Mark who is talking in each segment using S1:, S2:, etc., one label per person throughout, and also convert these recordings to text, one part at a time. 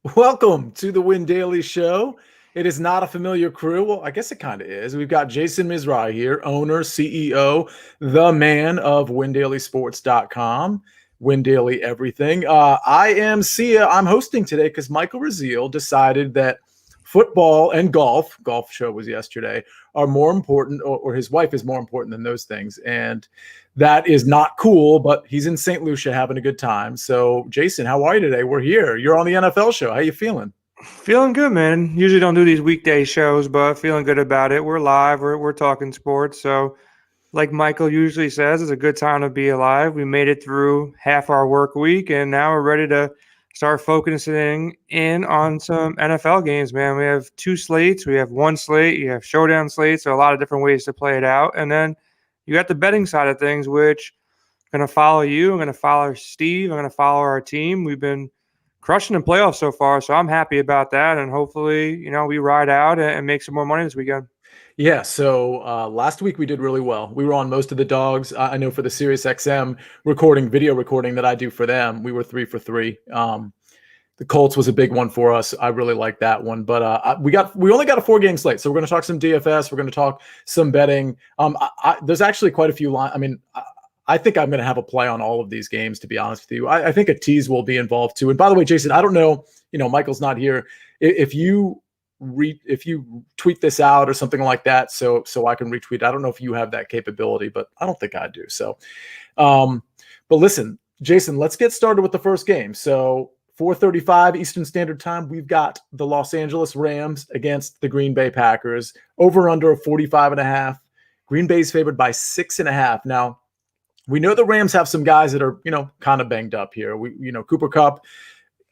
S1: Welcome to the Win Daily Show. It is not a familiar crew. Well, I guess it kind of is. We've got Jason Mizrahi here, owner, CEO, the man of WinDailySports.com, Win Daily Everything. I am Sia. I'm hosting today because Michael Raziel decided that football and golf show was yesterday, are more important, or his wife is more important than those things. And that is not cool, but he's in St. Lucia having a good time. So, Jason, how are you today? We're here. You're on the NFL show. How you feeling?
S2: Feeling good, man. Usually don't do these weekday shows, but feeling good about it. We're live. We're talking sports. So, like Michael usually says, it's a good time to be alive. We made it through half our work week, and now we're ready to start focusing in on some NFL games, man. We have two slates. We have one slate. You have showdown slates. So a lot of different ways to play it out. And then you got the betting side of things, which I'm going to follow you. I'm going to follow Steve. I'm going to follow our team. We've been crushing in playoffs so far, so I'm happy about that. And hopefully, we ride out and make some more money this weekend.
S1: Yeah, so last week we did really well. We were on most of the dogs. I know for the Sirius XM video recording that I do for them, we were 3 for 3. The Colts was a big one for us. I really like that one, but we only got a 4-game slate, so we're going to talk some DFS. We're going to talk some betting. There's actually quite a few lines. I mean, I think I'm going to have a play on all of these games, to be honest with you. I think a tease will be involved too. And by the way, Jason, I don't know, Michael's not here. If you tweet this out or something like that, so I can retweet. I don't know if you have that capability, but I don't think I do. So, but listen, Jason, let's get started with the first game. So 4:35 Eastern Standard Time, we've got the Los Angeles Rams against the Green Bay Packers. Over under a 45.5. Green Bay's favored by 6.5. Now, we know the Rams have some guys that are, kind of banged up here. Cooper Kupp,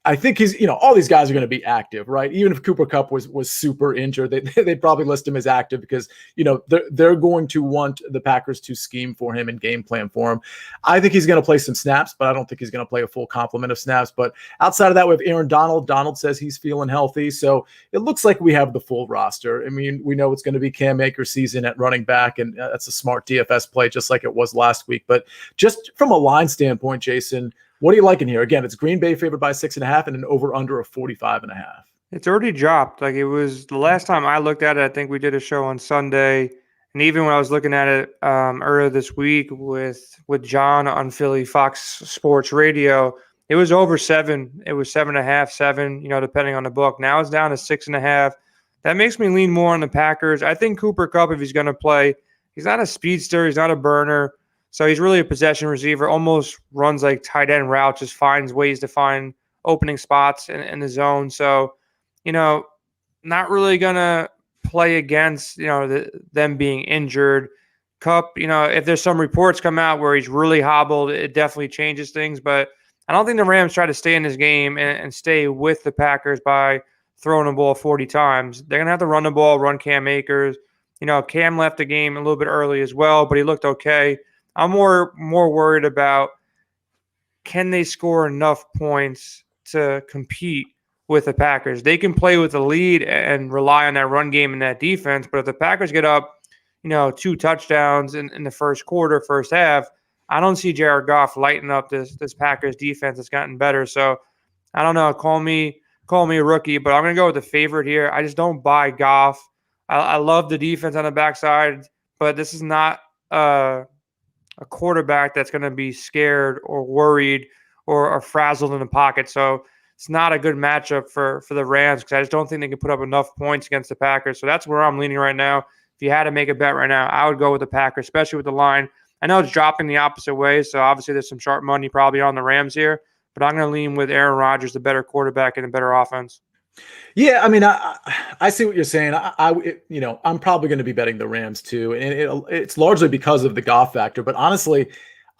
S1: I think he's, all these guys are going to be active, right? Even if Cooper Kupp was super injured, they'd probably list him as active because, they're going to want the Packers to scheme for him and game plan for him. I think he's going to play some snaps, but I don't think he's going to play a full complement of snaps. But outside of that, we have Aaron Donald. Donald says he's feeling healthy. So it looks like we have the full roster. I mean, we know it's going to be Cam Akers' season at running back, and that's a smart DFS play, just like it was last week. But just from a line standpoint, Jason, what are you liking here? Again, it's Green Bay favored by 6.5 and an over under of 45.5.
S2: It's already dropped. Like, it was the last time I looked at it. I think we did a show on Sunday, and even when I was looking at it earlier this week with John on Philly Fox Sports Radio, it was over 7. It was 7.5, 7. Depending on the book. Now it's down to 6.5. That makes me lean more on the Packers. I think Cooper Kupp, if he's going to play, he's not a speedster. He's not a burner. So he's really a possession receiver, almost runs like tight end routes, just finds ways to find opening spots in the zone. So, not really going to play against, them being injured. Kupp, if there's some reports come out where he's really hobbled, it definitely changes things. But I don't think the Rams try to stay in this game and stay with the Packers by throwing the ball 40 times. They're going to have to run the ball, run Cam Akers. Cam left the game a little bit early as well, but he looked okay. I'm more worried about, can they score enough points to compete with the Packers? They can play with the lead and rely on that run game and that defense, but if the Packers get up, 2 touchdowns in the first quarter, first half, I don't see Jared Goff lighting up this Packers defense that's gotten better. So I don't know. Call me a rookie, but I'm going to go with the favorite here. I just don't buy Goff. I love the defense on the backside, but this is not a quarterback that's going to be scared or worried or frazzled in the pocket. So it's not a good matchup for the Rams because I just don't think they can put up enough points against the Packers. So that's where I'm leaning right now. If you had to make a bet right now, I would go with the Packers, especially with the line. I know it's dropping the opposite way, so obviously there's some sharp money probably on the Rams here, but I'm going to lean with Aaron Rodgers, the better quarterback and a better offense.
S1: Yeah, I mean, I see what you're saying. I'm probably going to be betting the Rams too, and it's largely because of the Goff factor. But honestly,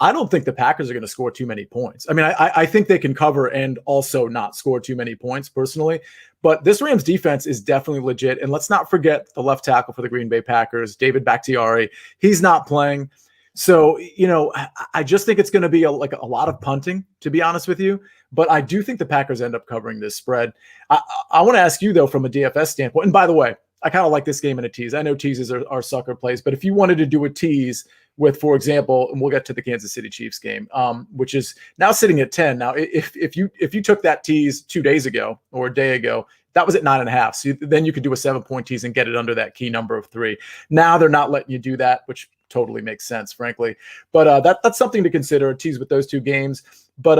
S1: I don't think the Packers are going to score too many points. I mean, I think they can cover and also not score too many points personally. But this Rams defense is definitely legit. And let's not forget the left tackle for the Green Bay Packers, David Bakhtiari. He's not playing. So, I just think it's going to be a lot of punting, to be honest with you. But I do think the Packers end up covering this spread. I want to ask you, though, from a DFS standpoint, and by the way, I kind of like this game in a tease. I know teases are sucker plays, but if you wanted to do a tease with, for example, and we'll get to the Kansas City Chiefs game, which is now sitting at 10. Now, if you took that tease 2 days ago or a day ago, that was at 9.5. So then you could do a 7-point tease and get it under that key number of 3. Now they're not letting you do that, which totally makes sense, frankly. But that's something to consider, a tease with those 2 games. But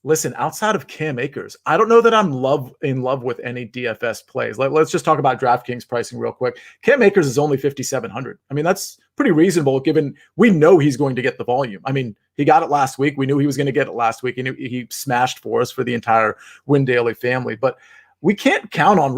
S1: listen, outside of Cam Akers, I don't know that I'm in love with any DFS plays. Let's just talk about DraftKings pricing real quick. Cam Akers is only 5,700. I mean, that's pretty reasonable given we know he's going to get the volume. I mean, he got it last week. We knew he was going to get it last week, and he smashed for us for the entire Win Daily family. But we can't count on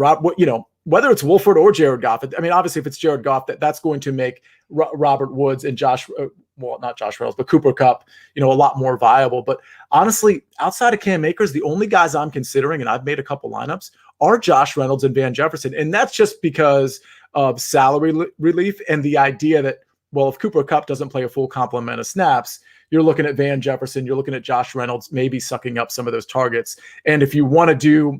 S1: whether it's Wolford or Jared Goff. I mean, obviously, if it's Jared Goff, that's going to make Robert Woods and not Josh Reynolds, but Cooper Kupp, a lot more viable. But honestly, outside of Cam Akers, the only guys I'm considering, and I've made a couple lineups, are Josh Reynolds and Van Jefferson. And that's just because of salary relief and the idea that, well, if Cooper Kupp doesn't play a full complement of snaps, you're looking at Van Jefferson, you're looking at Josh Reynolds, maybe sucking up some of those targets. And if you want to do,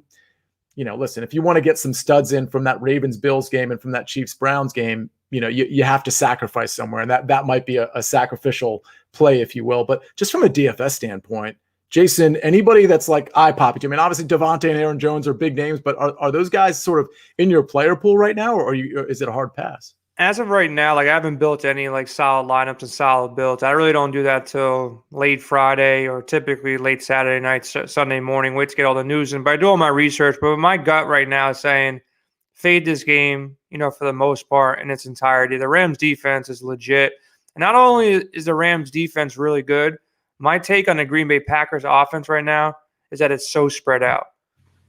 S1: listen, if you want to get some studs in from that Ravens-Bills game and from that Chiefs-Browns game, you have to sacrifice somewhere, and that might be a sacrificial play, if you will. But just from a DFS standpoint, Jason, anybody that's like eye-popping to you, I mean, obviously Devontae and Aaron Jones are big names, but are those guys sort of in your player pool right now, or is it a hard pass?
S2: As of right now, I haven't built any solid lineups and solid builds. I really don't do that till late Friday or typically late Saturday night, Sunday morning. Wait to get all the news in. But I do all my research. But my gut right now is saying fade this game, for the most part in its entirety. The Rams defense is legit. And not only is the Rams defense really good, my take on the Green Bay Packers offense right now is that it's so spread out.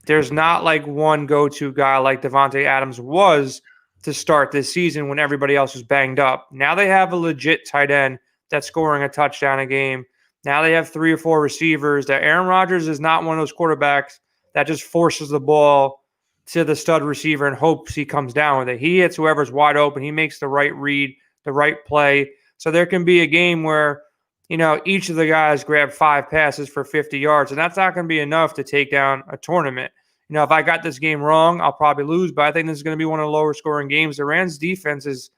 S2: There's not one go-to guy like Devontae Adams was to start this season when everybody else was banged up. Now they have a legit tight end that's scoring a touchdown a game. Now they have 3 or 4 receivers. That Aaron Rodgers is not one of those quarterbacks that just forces the ball to the stud receiver and hopes he comes down with it. He hits whoever's wide open. He makes the right read, the right play. So there can be a game where, each of the guys grab 5 passes for 50 yards, and that's not going to be enough to take down a tournament. If I got this game wrong, I'll probably lose, but I think this is going to be one of the lower scoring games. The Rams defense is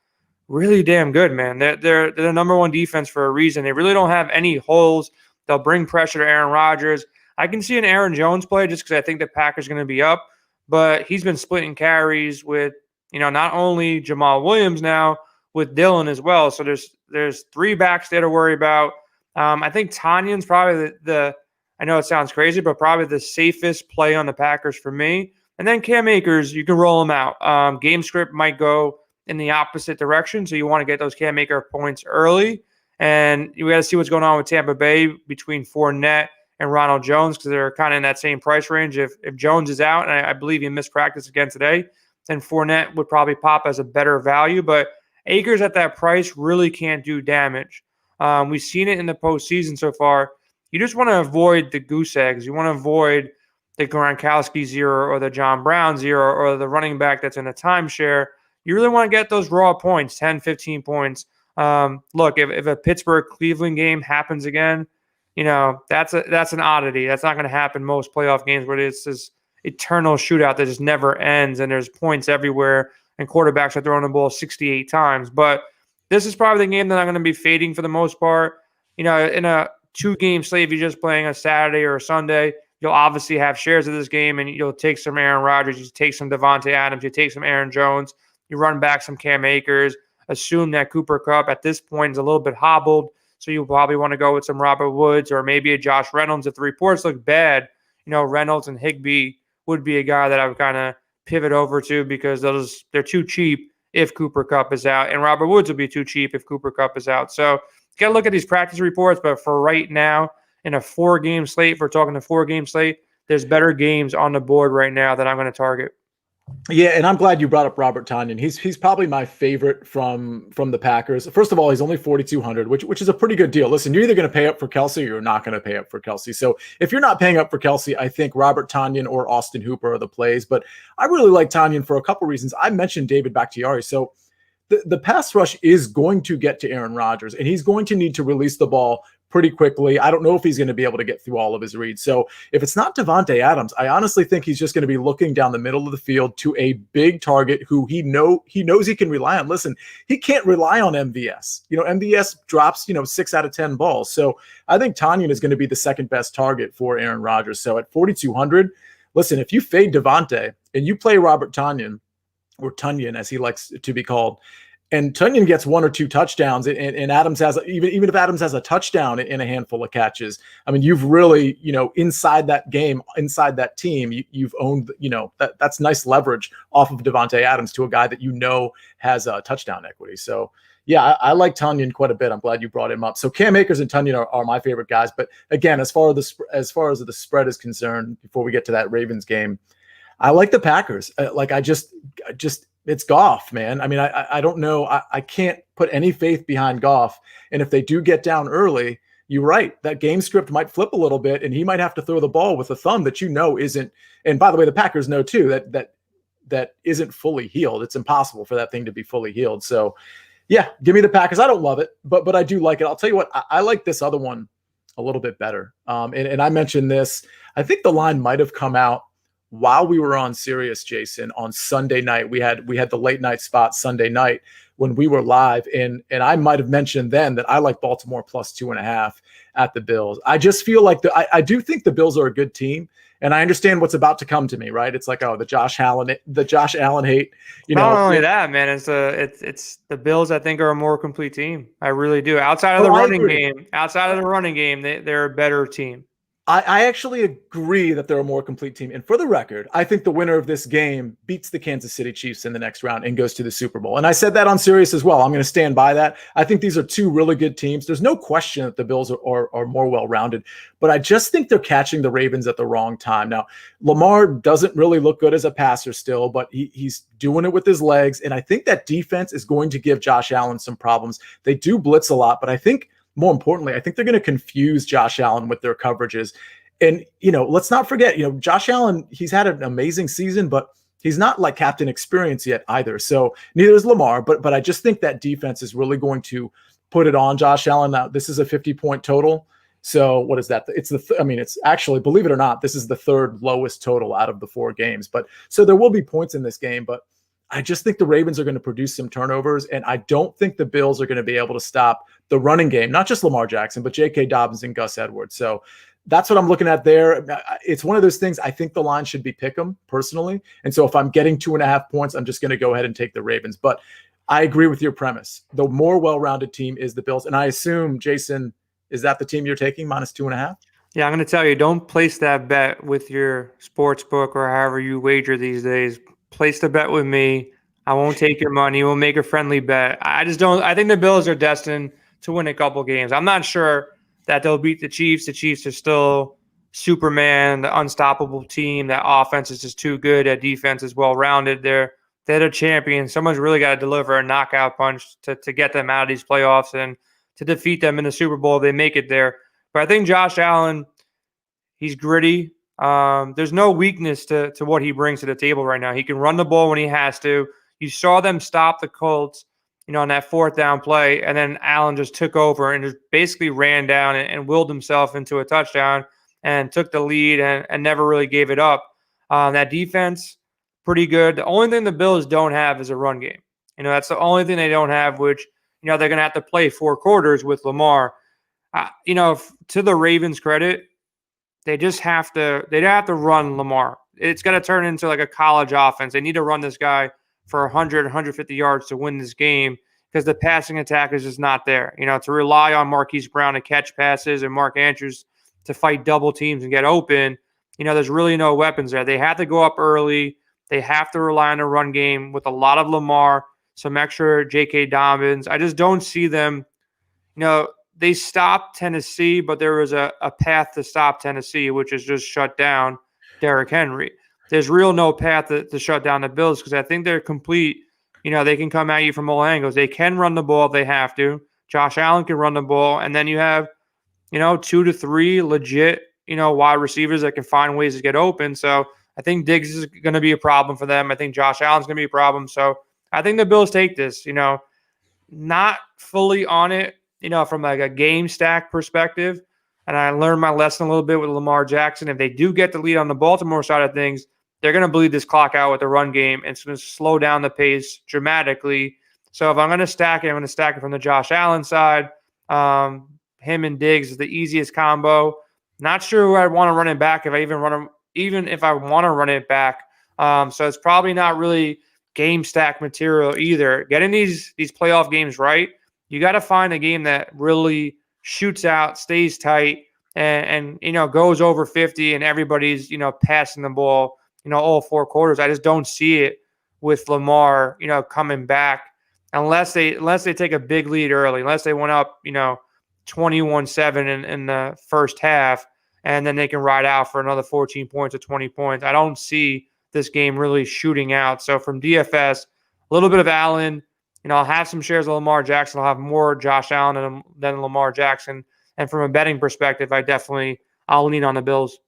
S2: really damn good, man. They're the number 1 defense for a reason. They really don't have any holes. They'll bring pressure to Aaron Rodgers. I can see an Aaron Jones play just because I think the Packers are going to be up, but he's been splitting carries with, not only Jamal Williams now, with Dylan as well. So there's 3 backs there to worry about. I think Tanyan's probably I know it sounds crazy, but probably the safest play on the Packers for me. And then Cam Akers, you can roll him out. Game script might go in the opposite direction, so you want to get those Cam Akers points early. And you got to see what's going on with Tampa Bay between Fournette and Ronald Jones because they're kind of in that same price range. If Jones is out, and I believe he missed practice again today, then Fournette would probably pop as a better value. But Akers at that price really can't do damage. We've seen it in the postseason so far. You just want to avoid the goose eggs. You want to avoid the Gronkowski 0 or the John Brown 0 or the running back that's in a timeshare. You really want to get those raw points, 10, 15 points. Look, if a Pittsburgh-Cleveland game happens again, that's an oddity. That's not going to happen most playoff games where it's this eternal shootout that just never ends and there's points everywhere and quarterbacks are throwing the ball 68 times. But this is probably the game that I'm going to be fading for the most part. In a 2-game slate, if you're just playing a Saturday or a Sunday, you'll obviously have shares of this game and you'll take some Aaron Rodgers, you take some Devontae Adams, you take some Aaron Jones, you run back some Cam Akers, assume that Cooper Kupp at this point is a little bit hobbled, so you'll probably want to go with some Robert Woods or maybe a Josh Reynolds. If the reports look bad, Reynolds and Higbee would be a guy that I would kind of pivot over to because they're too cheap if Cooper Kupp is out, and Robert Woods will be too cheap if Cooper Kupp is out. So got to look at these practice reports, but for right now, in a 4-game slate, if we're talking a 4-game slate, there's better games on the board right now that I'm going to target.
S1: Yeah, and I'm glad you brought up Robert Tanyan. He's probably my favorite from the Packers. First of all, he's only 4,200, which is a pretty good deal. Listen, you're either going to pay up for Kelsey or you're not going to pay up for Kelsey. So if you're not paying up for Kelsey, I think Robert Tanyan or Austin Hooper are the plays. But I really like Tanyan for a couple reasons. I mentioned David Bakhtiari. So the pass rush is going to get to Aaron Rodgers, and he's going to need to release the ball pretty quickly. I don't know if he's going to be able to get through all of his reads. So if it's not Davante Adams, I honestly think he's just going to be looking down the middle of the field to a big target who he knows he can rely on. Listen, he can't rely on MVS. MVS drops, 6 out of 10 balls. So I think Tanyan is going to be the second best target for Aaron Rodgers. So at 4,200, listen, if you fade Davante and you play Robert Tanyan, or Tanyan as he likes to be called, and Tanyan gets 1 or 2 touchdowns, and Adams has, even if Adams has a touchdown in a handful of catches, I mean, you've really, inside that game, inside that team, you've owned, that's nice leverage off of Davante Adams to a guy that has a touchdown equity. So yeah, I like Tanyan quite a bit. I'm glad you brought him up. So Cam Akers and Tanyan are my favorite guys. But again, as far as the spread is concerned, before we get to that Ravens game, I like the Packers. I just it's Goff, man. I mean, I don't know. I can't put any faith behind Goff. And if they do get down early, you're right. That game script might flip a little bit, and he might have to throw the ball with a thumb that isn't. And by the way, the Packers know too that isn't fully healed. It's impossible for that thing to be fully healed. So, yeah, give me the Packers. I don't love it, but I do like it. I'll tell you what, I like this other one a little bit better. And I mentioned this. I think the line might have come out while we were on Sirius, Jason, on Sunday night. We had the late night spot Sunday night when we were live, and I might have mentioned then that I like Baltimore plus 2.5 at the Bills. I just feel like I do think the Bills are a good team, and I understand what's about to come to me, right? It's like, the Josh Allen hate.
S2: Not only that, man, it's the Bills. I think are a more complete team. I really do. Outside of the running game, they're a better team.
S1: I actually agree that they're a more complete team. And for the record, I think the winner of this game beats the Kansas City Chiefs in the next round and goes to the Super Bowl. And I said that on Sirius as well. I'm going to stand by that. I think these are two really good teams. There's no question that the Bills are more well-rounded, but I just think they're catching the Ravens at the wrong time. Now, Lamar doesn't really look good as a passer still, but he's doing it with his legs. And I think that defense is going to give Josh Allen some problems. They do blitz a lot, but I think more importantly, I think they're going to confuse Josh Allen with their coverages. And, let's not forget, Josh Allen, he's had an amazing season, but he's not like captain experience yet either. So neither is Lamar, but I just think that defense is really going to put it on Josh Allen. Now, this is a 50-point total. So what is that? It's actually, believe it or not, this is the third lowest total out of the 4 games. But so there will be points in this game, but I just think the Ravens are going to produce some turnovers, and I don't think the Bills are going to be able to stop the running game, not just Lamar Jackson, but J.K. Dobbins and Gus Edwards. So that's what I'm looking at there. It's one of those things. I think the line should be pick 'em personally. And so if I'm getting 2.5 points, I'm just going to go ahead and take the Ravens. But I agree with your premise. The more well-rounded team is the Bills. And I assume, Jason, is that the team you're taking, minus 2.5?
S2: Yeah, I'm going to tell you, don't place that bet with your sports book or however you wager these days. Place the bet with me. I won't take your money. We'll make a friendly bet. I think the Bills are destined to win a couple games. I'm not sure that they'll beat the Chiefs. The Chiefs are still Superman, the unstoppable team. That offense is just too good. That defense is well-rounded. They're the champions. Someone's really got to deliver a knockout punch to get them out of these playoffs and to defeat them in the Super Bowl if they make it there. But I think Josh Allen, he's gritty. There's no weakness to what he brings to the table right now. He can run the ball when he has to. You saw them stop the Colts, on that 4th down play, and then Allen just took over and just basically ran down and willed himself into a touchdown and took the lead and never really gave it up. That defense, pretty good. The only thing the Bills don't have is a run game. That's the only thing they don't have, which, they're going to have to play 4 quarters with Lamar. To the Ravens' credit, they'd have to run Lamar. It's going to turn into like a college offense. They need to run this guy for 100, 150 yards to win this game because the passing attack is just not there. To rely on Marquise Brown to catch passes and Mark Andrews to fight double teams and get open, there's really no weapons there. They have to go up early. They have to rely on a run game with a lot of Lamar, some extra J.K. Dobbins. I just don't see them. They stopped Tennessee, but there was a path to stop Tennessee, which is just shut down Derrick Henry. There's no path to shut down the Bills because I think they're complete. They can come at you from all angles. They can run the ball if they have to. Josh Allen can run the ball. And then you have, 2 to 3 legit, wide receivers that can find ways to get open. So I think Diggs is going to be a problem for them. I think Josh Allen's going to be a problem. So I think the Bills take this, not fully on it. from like a game stack perspective, and I learned my lesson a little bit with Lamar Jackson. If they do get the lead on the Baltimore side of things, they're going to bleed this clock out with the run game. It's going to slow down the pace dramatically. So if I'm going to stack it, I'm going to stack it from the Josh Allen side. Him and Diggs is the easiest combo. Not sure who I want to run it back if I even if I want to run it back. So it's probably not really game stack material either. Getting these playoff games right, you got to find a game that really shoots out, stays tight, and goes over 50, and everybody's passing the ball all 4 quarters. I just don't see it with Lamar coming back unless they take a big lead early, unless they went up 21-7 in the first half, and then they can ride out for another 14 points or 20 points. I don't see this game really shooting out. So from DFS, a little bit of Allen. I'll have some shares of Lamar Jackson. I'll have more Josh Allen than Lamar Jackson. And from a betting perspective, I'll lean on the Bills.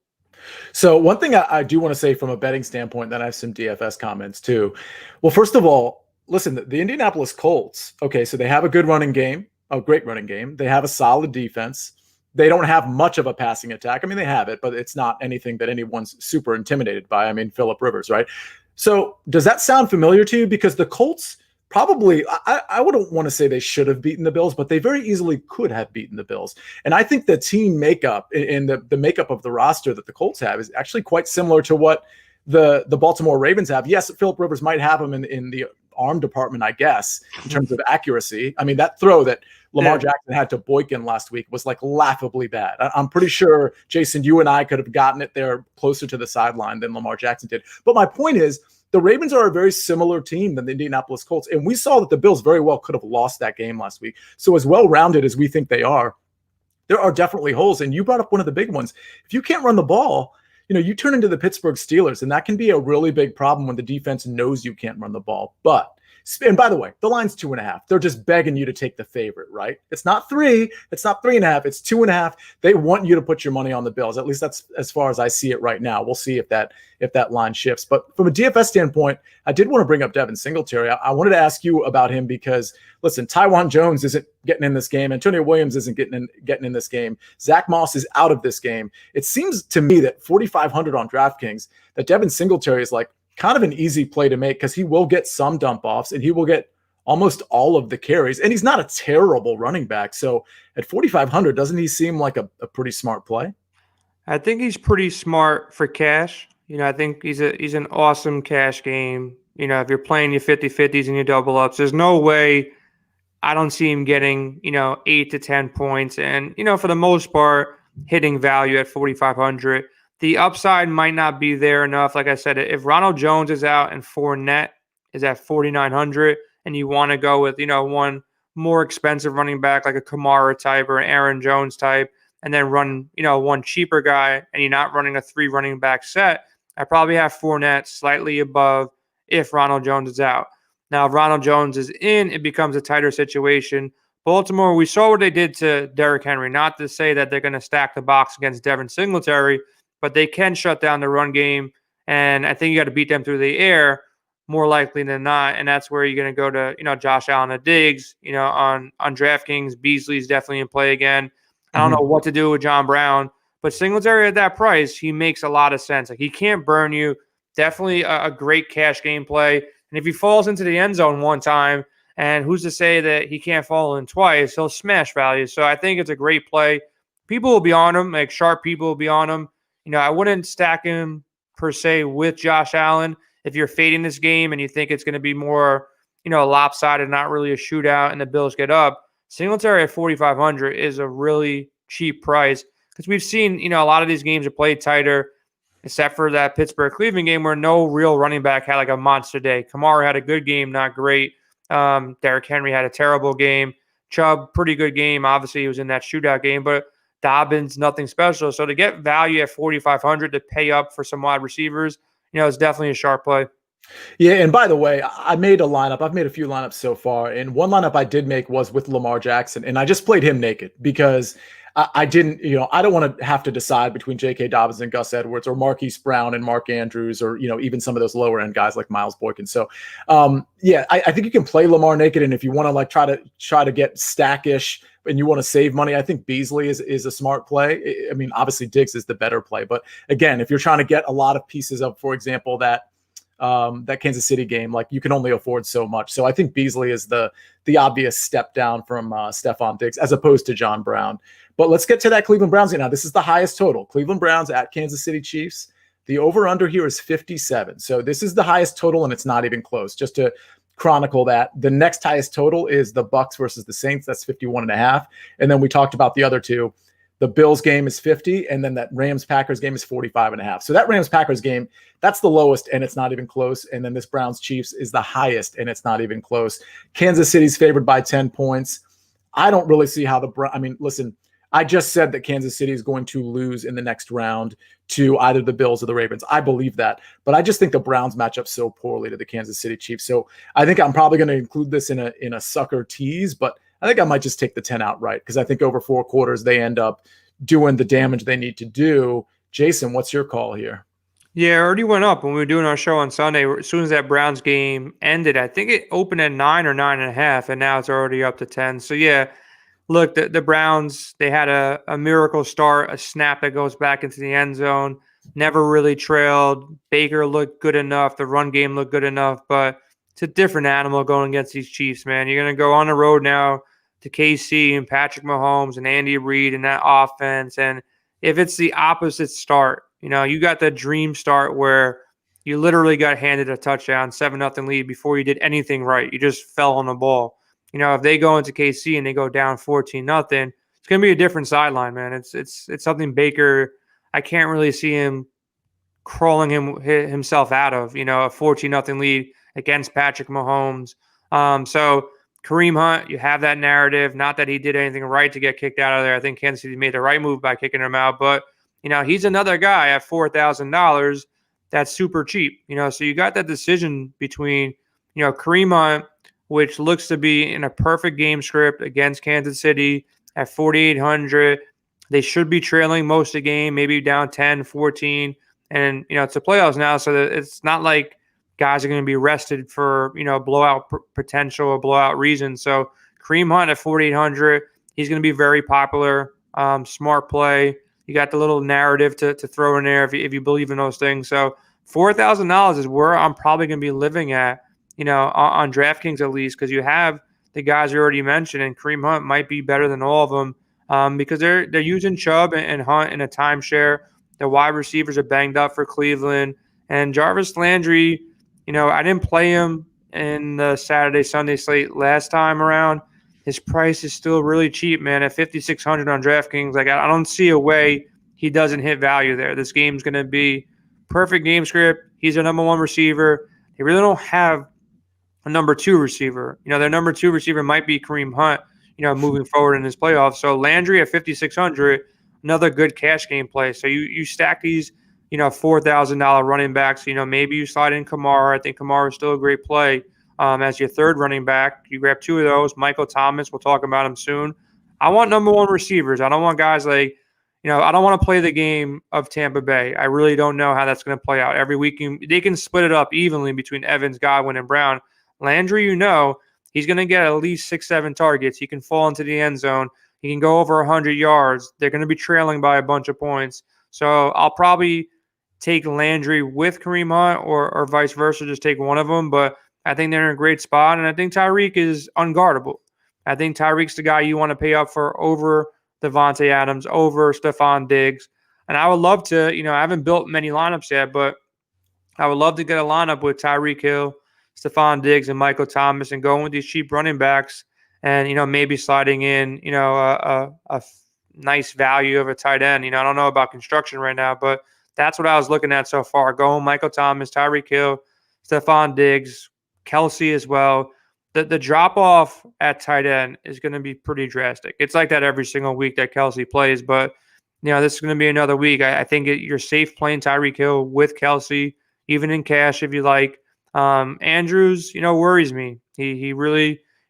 S1: So one thing I do want to say from a betting standpoint, then I have some DFS comments too. Well, first of all, listen, the Indianapolis Colts, okay, so they have a good running game, a great running game. They have a solid defense. They don't have much of a passing attack. I mean, they have it, but it's not anything that anyone's super intimidated by. I mean, Phillip Rivers, right? So does that sound familiar to you? Because the Colts probably, I wouldn't want to say they should have beaten the Bills, but they very easily could have beaten the Bills. And I think the team makeup and the makeup of the roster that the Colts have is actually quite similar to what the Baltimore Ravens have. Yes, Phillip Rivers might have them in the arm department, I guess, in terms of accuracy. I mean, that throw that Lamar Jackson had to Boykin last week was like laughably bad. I'm pretty sure, Jason, you and I could have gotten it there closer to the sideline than Lamar Jackson did. But my point is, the Ravens are a very similar team than the Indianapolis Colts. And we saw that the Bills very well could have lost that game last week. So as well-rounded as we think they are, there are definitely holes. And you brought up one of the big ones. If you can't run the ball, you turn into the Pittsburgh Steelers, and that can be a really big problem when the defense knows you can't run the ball. And by the way, the line's 2.5. They're just begging you to take the favorite, right? It's not 3. It's not 3.5. It's 2.5. They want you to put your money on the Bills. At least that's as far as I see it right now. We'll see if that line shifts. But from a DFS standpoint, I did want to bring up Devin Singletary. I wanted to ask you about him because, listen, Tywan Jones isn't getting in this game. Antonio Williams isn't getting in this game. Zach Moss is out of this game. It seems to me that 4,500 on DraftKings, that Devin Singletary is like kind of an easy play to make because he will get some dump offs and he will get almost all of the carries. And he's not a terrible running back. So at 4,500, doesn't he seem like a pretty smart play?
S2: I think he's pretty smart for cash. I think he's an awesome cash game. If you're playing your 50-50s and your double ups, there's no way I don't see him getting, 8 to 10 points. And, for the most part, hitting value at 4,500. The upside might not be there enough. Like I said, if Ronald Jones is out and Fournette is at 4,900 and you want to go with, one more expensive running back like a Kamara type or an Aaron Jones type, and then run, one cheaper guy, and you're not running a 3 running back set, I probably have Fournette slightly above if Ronald Jones is out. Now, if Ronald Jones is in, it becomes a tighter situation. Baltimore, we saw what they did to Derrick Henry. Not to say that they're going to stack the box against Devin Singletary, but they can shut down the run game, and I think you got to beat them through the air more likely than not, and that's where you're going to go to, Josh Allen and Diggs, on DraftKings. Beasley's definitely in play again. I don't know what to do with John Brown, but Singletary at that price, he makes a lot of sense. Like, he can't burn you. Definitely a great cash game play, and if he falls into the end zone one time, and who's to say that he can't fall in twice, he'll smash value. So I think it's a great play. People will be on him, like sharp people will be on him. I wouldn't stack him per se with Josh Allen. If you're fading this game and you think it's going to be more, lopsided, not really a shootout, and the Bills get up, Singletary at 4,500 is a really cheap price because we've seen, a lot of these games are played tighter, except for that Pittsburgh-Cleveland game where no real running back had like a monster day. Kamara had a good game, not great. Derrick Henry had a terrible game. Chubb, pretty good game. Obviously, he was in that shootout game, but Dobbins, nothing special. So to get value at 4,500 to pay up for some wide receivers, it's definitely a sharp play.
S1: Yeah, and by the way, I made a lineup. I've made a few lineups so far, and one lineup I did make was with Lamar Jackson, and I just played him naked because I didn't, I don't want to have to decide between J.K. Dobbins and Gus Edwards or Marquise Brown and Mark Andrews or, even some of those lower end guys like Miles Boykin. So, I think you can play Lamar naked. And if you want to like try to get stackish and you want to save money, I think Beasley is a smart play. I mean, obviously Diggs is the better play. But again, if you're trying to get a lot of pieces of, for example, that Kansas City game, like you can only afford so much. So I think Beasley is the obvious step down from Stephon Diggs as opposed to John Brown. But let's get to that Cleveland Browns game. Now, this is the highest total. Cleveland Browns at Kansas City Chiefs. The over-under here is 57. So this is the highest total, and it's not even close. Just to chronicle that, the next highest total is the Bucs versus the Saints. That's 51.5. And then we talked about the other two. The Bills game is 50, and then that Rams-Packers game is 45.5. So that Rams-Packers game, that's the lowest, and it's not even close. And then this Browns-Chiefs is the highest, and it's not even close. Kansas City's favored by 10 points. I don't really see how listen, I just said that Kansas City is going to lose in the next round to either the Bills or the Ravens. I believe that. But I just think the Browns match up so poorly to the Kansas City Chiefs. So I think I'm probably going to include this in a sucker tease, but I think I might just take the 10 outright because I think over 4 quarters they end up doing the damage they need to do. Jason, what's your call here?
S2: Yeah, it already went up when we were doing our show on Sunday. As soon as that Browns game ended, I think it opened at 9 or 9.5, and now it's already up to 10. So yeah, look, the Browns, they had a miracle start, a snap that goes back into the end zone, never really trailed. Baker looked good enough. The run game looked good enough, but it's a different animal going against these Chiefs, man. You're going to go on the road now to KC and Patrick Mahomes and Andy Reid and that offense. And if it's the opposite start, you got the dream start where you literally got handed a touchdown, 7-0 lead before you did anything right. You just fell on the ball. If they go into KC and they go down 14-0, it's going to be a different sideline, man. It's something Baker, I can't really see him crawling himself out of, a 14-0 lead against Patrick Mahomes. So Kareem Hunt, you have that narrative. Not that he did anything right to get kicked out of there. I think Kansas City made the right move by kicking him out. But, he's another guy at $4,000 that's super cheap. So you got that decision between, Kareem Hunt, which looks to be in a perfect game script against Kansas City at 4,800. They should be trailing most of the game, maybe down 10, 14. And, it's the playoffs now, so that it's not like guys are going to be rested for, blowout potential or blowout reasons. So Kareem Hunt at 4,800, he's going to be very popular. Smart play. You got the little narrative to throw in there if you believe in those things. So $4,000 is where I'm probably going to be living at, on DraftKings at least, because you have the guys you already mentioned, and Kareem Hunt might be better than all of them because they're using Chubb and Hunt in a timeshare. The wide receivers are banged up for Cleveland. And Jarvis Landry, I didn't play him in the Saturday-Sunday slate last time around. His price is still really cheap, man, at $5,600 on DraftKings. Like, I don't see a way he doesn't hit value there. This game's going to be perfect game script. He's their number 1 receiver. They really don't have a number 2 receiver. Their number 2 receiver might be Kareem Hunt, moving forward in this playoff. So Landry at $5,600, another good cash game play. So you stack these, $4,000 running backs. Maybe you slide in Kamara. I think Kamara is still a great play as your 3rd running back. You grab 2 of those. Michael Thomas, we'll talk about him soon. I want number 1 receivers. I don't want guys like, I don't want to play the game of Tampa Bay. I really don't know how that's going to play out. Every week, they can split it up evenly between Evans, Godwin, and Brown. Landry, he's going to get at least 6-7 targets. He can fall into the end zone. He can go over 100 yards. They're going to be trailing by a bunch of points. So I'll probably take Landry with Kareem Hunt or vice versa, just take one of them. But I think they're in a great spot, and I think Tyreek is unguardable. I think Tyreek's the guy you want to pay up for over Devontae Adams, over Stephon Diggs. And I would love to, I haven't built many lineups yet, but I would love to get a lineup with Tyreek Hill, Stephon Diggs, and Michael Thomas and going with these cheap running backs and, maybe sliding in, a nice value of a tight end. I don't know about construction right now, but that's what I was looking at so far. Going Michael Thomas, Tyreek Hill, Stephon Diggs, Kelsey as well. The drop-off at tight end is going to be pretty drastic. It's like that every single week that Kelsey plays, but, this is going to be another week. I think you're safe playing Tyreek Hill with Kelsey, even in cash if you like. Andrews, worries me. He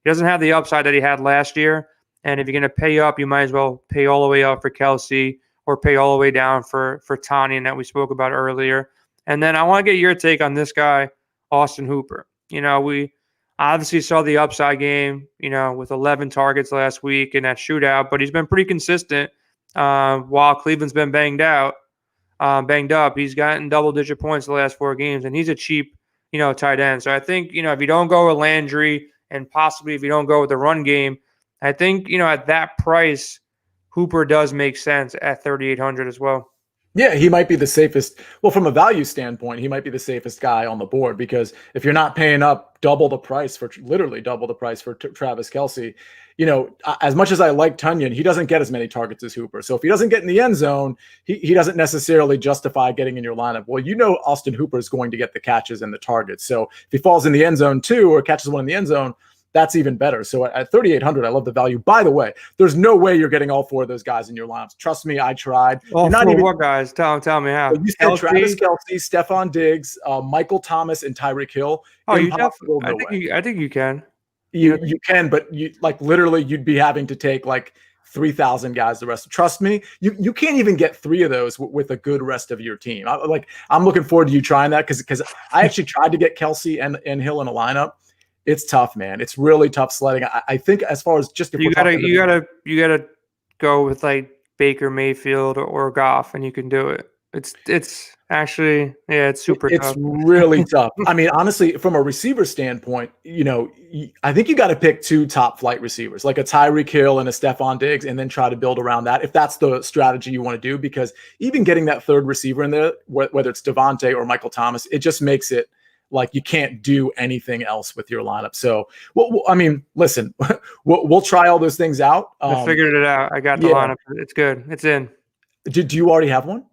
S2: doesn't have the upside that he had last year. And if you're going to pay up, you might as well pay all the way up for Kelce or pay all the way down for Tanyan that we spoke about earlier. And then I want to get your take on this guy, Austin Hooper. We obviously saw the upside game, with 11 targets last week in that shootout, but he's been pretty consistent while Cleveland's been banged up. He's gotten double-digit points the last 4 games, and he's a cheap, tight end. So I think, if you don't go with Landry and possibly if you don't go with the run game, I think, at that price, Hooper does make sense at 3,800 as well.
S1: Yeah, he might be the safest. Well, from a value standpoint, he might be the safest guy on the board, because if you're not paying up literally double the price for Travis Kelce, as much as I like Tanyan, he doesn't get as many targets as Hooper. So if he doesn't get in the end zone, he doesn't necessarily justify getting in your lineup. Well, Austin Hooper is going to get the catches and the targets. So if he falls in the end zone too, or catches one in the end zone, that's even better. So at 3,800, I love the value. By the way, there's no way you're getting all 4 of those guys in your lineups. Trust me, I tried.
S2: All 4 more guys? Tell me how.
S1: You said Travis Kelce, Stephon Diggs, Michael Thomas, and Tyreek Hill.
S2: Oh, I think you can.
S1: You can, but literally you'd be having to take 3,000 guys the rest. Trust me, you can't even get 3 of those with a good rest of your team. I'm looking forward to you trying that, because I actually tried to get Kelce and Hill in a lineup. It's tough, man. It's really tough sledding. I think as far as just
S2: you gotta go with Baker Mayfield or Goff, and you can do it. It's actually, it's super tough.
S1: It's really tough. I mean, honestly, from a receiver standpoint, I think you got to pick 2 top flight receivers, like a Tyreek Hill and a Stephon Diggs, and then try to build around that, if that's the strategy you want to do. Because even getting that 3rd receiver in there, whether it's Devontae or Michael Thomas, it just makes it you can't do anything else with your lineup. So, listen, we'll try all those things out.
S2: I figured it out. I got the lineup. It's good. It's in.
S1: Do you already have one?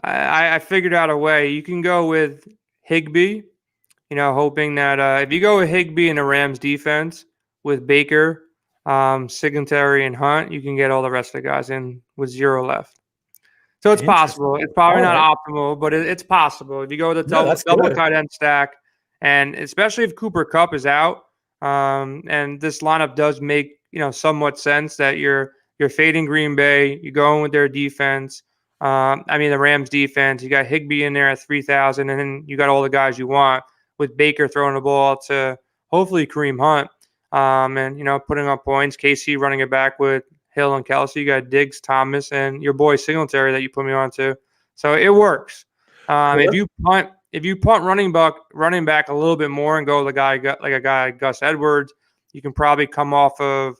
S2: I figured out a way. You can go with Higbee, hoping that if you go with Higbee and the Rams defense with Baker, Singletary, and Hunt, you can get all the rest of the guys in with 0 left. So it's possible. It's probably not optimal, but it's possible. If you go with a double tight end stack, and especially if Cooper Kupp is out, and this lineup does make somewhat sense that you're fading Green Bay, you're going with their defense. The Rams defense. You got Higbee in there at 3,000, and then you got all the guys you want with Baker throwing the ball to hopefully Kareem Hunt, and putting up points. KC running it back with Hill and Kelce. You got Diggs, Thomas, and your boy Singletary that you put me on to. So it works. If you punt running back a little bit more and go with a guy like Gus Edwards, you can probably come off of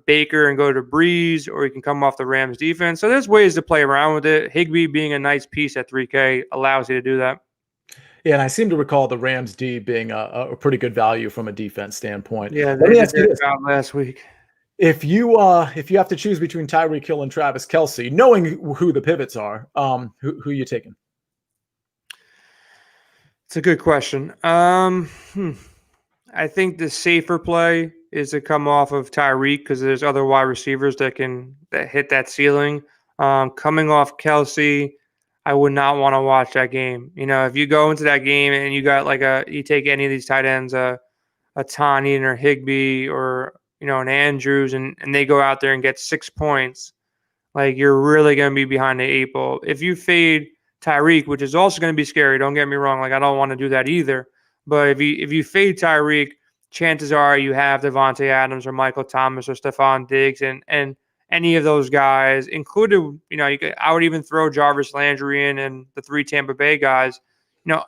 S2: Baker and go to Breeze, or you can come off the Rams defense. So there's ways to play around with it. Higbee being a nice piece at 3K allows you to do that.
S1: Yeah, and I seem to recall the Rams D being a pretty good value from a defense standpoint.
S2: Yeah, they did it out last week.
S1: If you have to choose between Tyreek Hill and Travis Kelce, knowing who the pivots are, who are you taking?
S2: It's a good question. I think the safer play is to come off of Tyreek, because there's other wide receivers that hit that ceiling. Coming off Kelce, I would not want to watch that game. If you go into that game and you got you take any of these tight ends, a Tanyan or Higbee or an Andrews, and they go out there and get 6 points, you're really going to be behind the 8 ball. If you fade Tyreek, which is also going to be scary, don't get me wrong, I don't want to do that either. But if you fade Tyreek, chances are you have Devontae Adams or Michael Thomas or Stephon Diggs, and any of those guys, included, I would even throw Jarvis Landry in and the 3 Tampa Bay guys.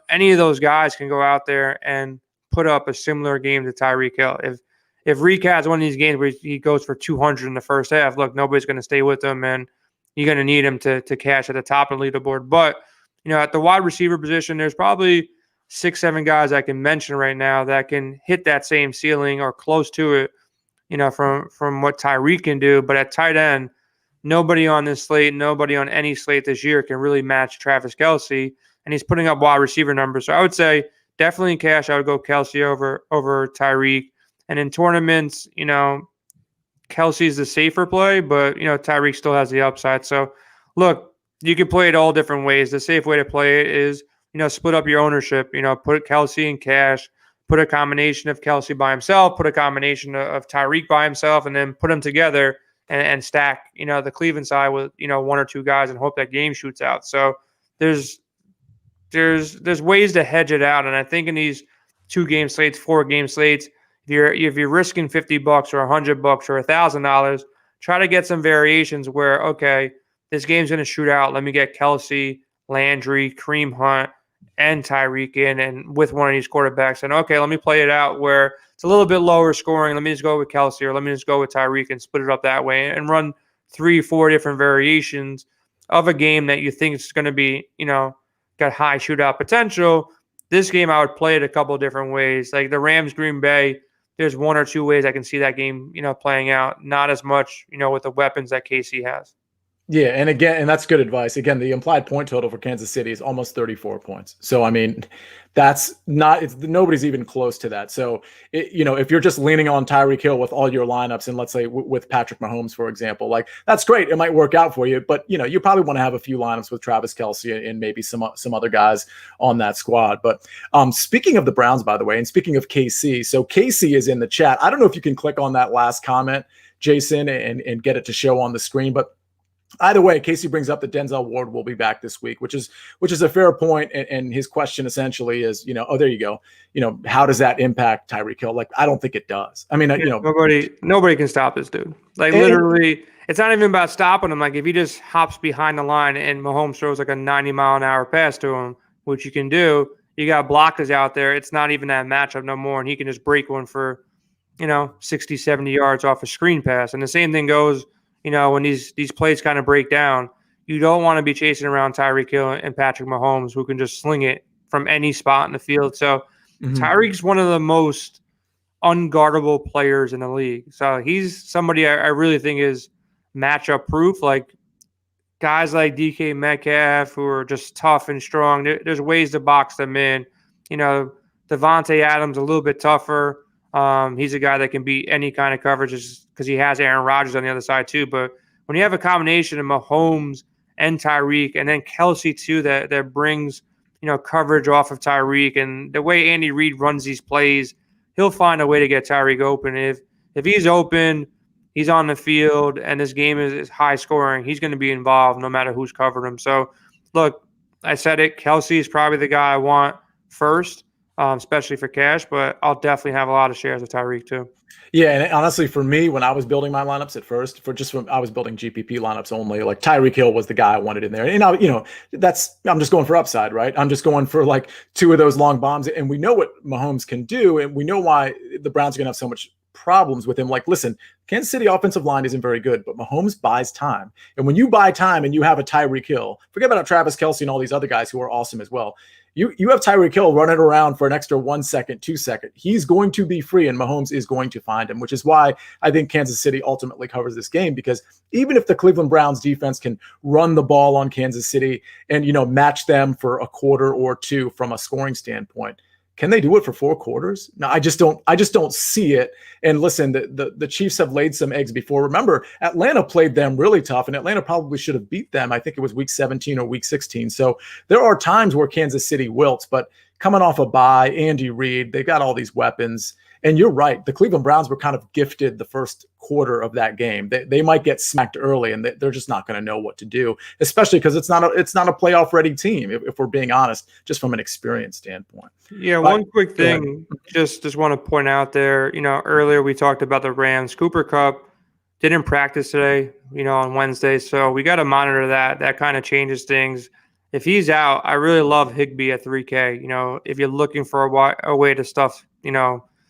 S2: Any of those guys can go out there and put up a similar game to Tyreek Hill. If Reek has one of these games where he goes for 200 in the first half, look, nobody's going to stay with him, and you're going to need him to cash at the top of the leaderboard. But, at the wide receiver position, there's probably 6-7 guys I can mention right now that can hit that same ceiling or close to it, from what Tyreek can do. But at tight end, nobody on this slate, nobody on any slate this year can really match Travis Kelce, and he's putting up wide receiver numbers. So I would say definitely in cash, I would go Kelce over Tyreek. And in tournaments, Kelce's the safer play, but, Tyreek still has the upside. So, look, you can play it all different ways. The safe way to play it is, split up your ownership. Put Kelce in cash, put a combination of Kelsey by himself, put a combination of Tyreek by himself, and then put them together and stack, the Cleveland side with, one or two guys and hope that game shoots out. So there's ways to hedge it out. And I think in these 2-game slates, 4-game slates, if you're risking $50 or $100 or $1,000, try to get some variations where, okay, this game's going to shoot out. Let me get Kelsey, Landry, Kareem Hunt, and Tyreek in, and with one of these quarterbacks. And okay, let me play it out where it's a little bit lower scoring. Let me just go with Kelsey, or let me just go with Tyreek and split it up that way and run 3-4 different variations of a game that you think is going to be, got high shootout potential. This game, I would play it a couple of different ways. Like the Rams, Green Bay, there's 1 or 2 ways I can see that game, playing out. Not as much, with the weapons that KC has.
S1: Yeah, and that's good advice. Again, the implied point total for Kansas City is almost 34 points. So, I mean, nobody's even close to that. So, if you're just leaning on Tyreek Hill with all your lineups, and let's say with Patrick Mahomes, for example, like that's great. It might work out for you, but you probably want to have a few lineups with Travis Kelce and maybe some other guys on that squad. But speaking of the Browns, by the way, and speaking of KC, so KC is in the chat. I don't know if you can click on that last comment, Jason, and get it to show on the screen, but either way, Casey brings up that Denzel Ward will be back this week, which is a fair point. And his question essentially is, oh, there you go. How does that impact Tyreek Hill? Like, I don't think it does. I mean,
S2: nobody can stop this dude. Like literally, it's not even about stopping him. Like if he just hops behind the line and Mahomes throws like a 90-mile-an-hour pass to him, which you can do, you got blockers out there. It's not even that matchup no more. And he can just break one for, 60, 70 yards off a screen pass. And the same thing goes, when these plays kind of break down, you don't want to be chasing around Tyreek Hill and Patrick Mahomes, who can just sling it from any spot in the field. So Tyreek's one of the most unguardable players in the league. So he's somebody I really think is matchup proof. Like guys like DK Metcalf, who are just tough and strong, there's ways to box them in. Devontae Adams a little bit tougher. He's a guy that can beat any kind of coverage because he has Aaron Rodgers on the other side too. But when you have a combination of Mahomes and Tyreek, and then Kelsey too, that brings coverage off of Tyreek, and the way Andy Reid runs these plays, he'll find a way to get Tyreek open. If he's open, he's on the field, and this game is high scoring, he's going to be involved no matter who's covering him. So, look, I said it. Kelsey is probably the guy I want first. Especially for cash, but I'll definitely have a lot of shares of Tyreek too.
S1: Yeah, and honestly, for me, when I was building my lineups at first, I was building GPP lineups only. Like Tyreek Hill was the guy I wanted in there, and I'm just going for upside, right? I'm just going for like 2 of those long bombs, and we know what Mahomes can do, and we know why the Browns are going to have so much problems with him. Like, listen, Kansas City offensive line isn't very good, but Mahomes buys time, and when you buy time and you have a Tyreek Hill, forget about Travis Kelce and all these other guys who are awesome as well. You have Tyreek Hill running around for an extra 1 second, 2 second. He's going to be free, and Mahomes is going to find him, which is why I think Kansas City ultimately covers this game, because even if the Cleveland Browns defense can run the ball on Kansas City and, match them for a quarter or two from a scoring standpoint, can they do it for 4 quarters? No, I just don't see it. And listen, the Chiefs have laid some eggs before. Remember, Atlanta played them really tough, and Atlanta probably should have beat them. I think it was week 17 or week 16. So there are times where Kansas City wilts, but coming off a bye, Andy Reid, they got all these weapons. And you're right. The Cleveland Browns were kind of gifted the first quarter of that game. They might get smacked early, and they're just not going to know what to do, especially because it's not a playoff ready team, if we're being honest, just from an experience standpoint.
S2: Yeah, one quick thing, just want to point out there, earlier we talked about the Rams. Cooper Kupp didn't practice today, on Wednesday, so we got to monitor that. That kind of changes things. If he's out, I really love Higbee at 3K. If you're looking for a way to stuff,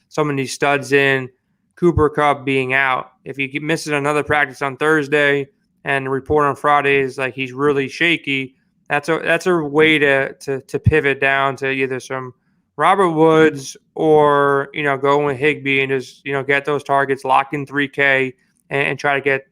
S2: some of these studs in, Cooper Kupp being out. If he misses another practice on Thursday and the report on Friday is like he's really shaky, that's a way to pivot down to either some Robert Woods or, go with Higbee and just, get those targets, lock in 3K and try to get,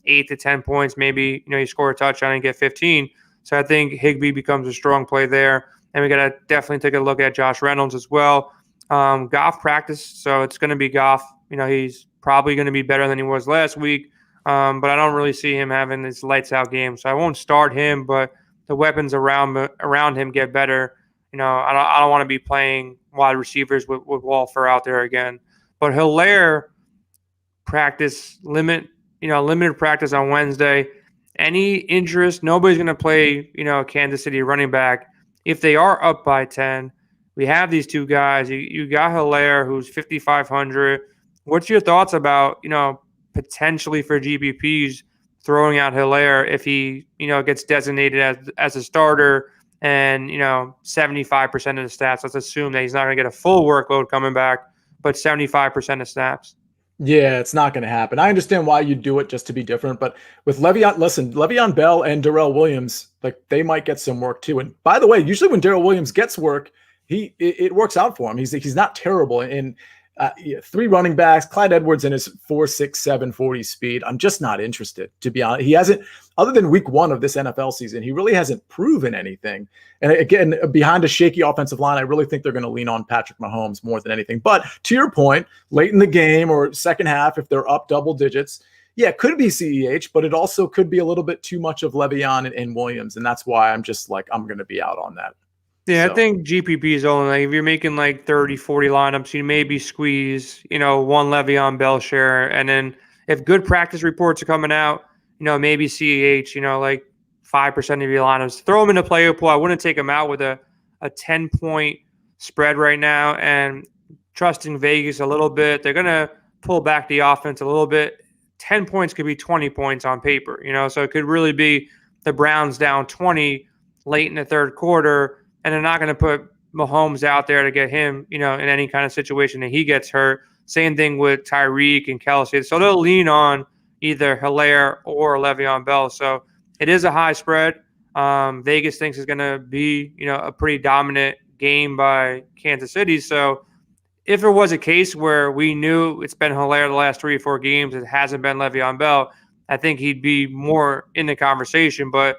S2: 8 to 10 points. Maybe, you score a touchdown and get 15. So I think Higbee becomes a strong play there. And we got to definitely take a look at Josh Reynolds as well. Goff practiced, so it's going to be Goff. He's probably going to be better than he was last week, but I don't really see him having this lights-out game. So I won't start him, but the weapons around him get better, I don't want to be playing wide receivers with Walfer out there again. But Hilaire limited practice on Wednesday. Any interest? Nobody's going to play, Kansas City running back. If they are up by 10, we have these two guys. You got Hilaire, who's 5,500. What's your thoughts about, potentially for GPPs throwing out Hilaire if he, gets designated as a starter and, 75% of the snaps? Let's assume that he's not going to get a full workload coming back, but 75% of snaps.
S1: Yeah, it's not going to happen. I understand why you do it just to be different, but with Le'Veon Bell and Darrell Williams, like they might get some work too. And by the way, usually when Darrell Williams gets work, it works out for him. He's not terrible in 3 running backs. Clyde Edwards in his 4.67 40 speed. I'm just not interested, to be honest. He hasn't, other than week 1 of this NFL season, he really hasn't proven anything. And again, behind a shaky offensive line, I really think they're going to lean on Patrick Mahomes more than anything. But to your point, late in the game or second half, if they're up double digits, yeah, it could be CEH, but it also could be a little bit too much of Le'Veon and Williams. And that's why I'm just like, I'm going to be out on that.
S2: Yeah, so. I think GPP is only like if you're making like 30, 40 lineups, you maybe squeeze, one Le'Veon Bell share. And then if good practice reports are coming out, maybe CEH, like 5% of your lineups. Throw them in a player pool. I wouldn't take them out with a 10-point spread right now and trusting Vegas a little bit. They're going to pull back the offense a little bit. 10 points could be 20 points on paper, so it could really be the Browns down 20 late in the third quarter. And they're not going to put Mahomes out there to get him, in any kind of situation that he gets hurt. Same thing with Tyreek and Kelsey. So they'll lean on either Hilaire or Le'Veon Bell. So it is a high spread. Vegas thinks it's going to be, a pretty dominant game by Kansas City. So if it was a case where we knew it's been Hilaire the last 3 or 4 games, it hasn't been Le'Veon Bell, I think he'd be more in the conversation. But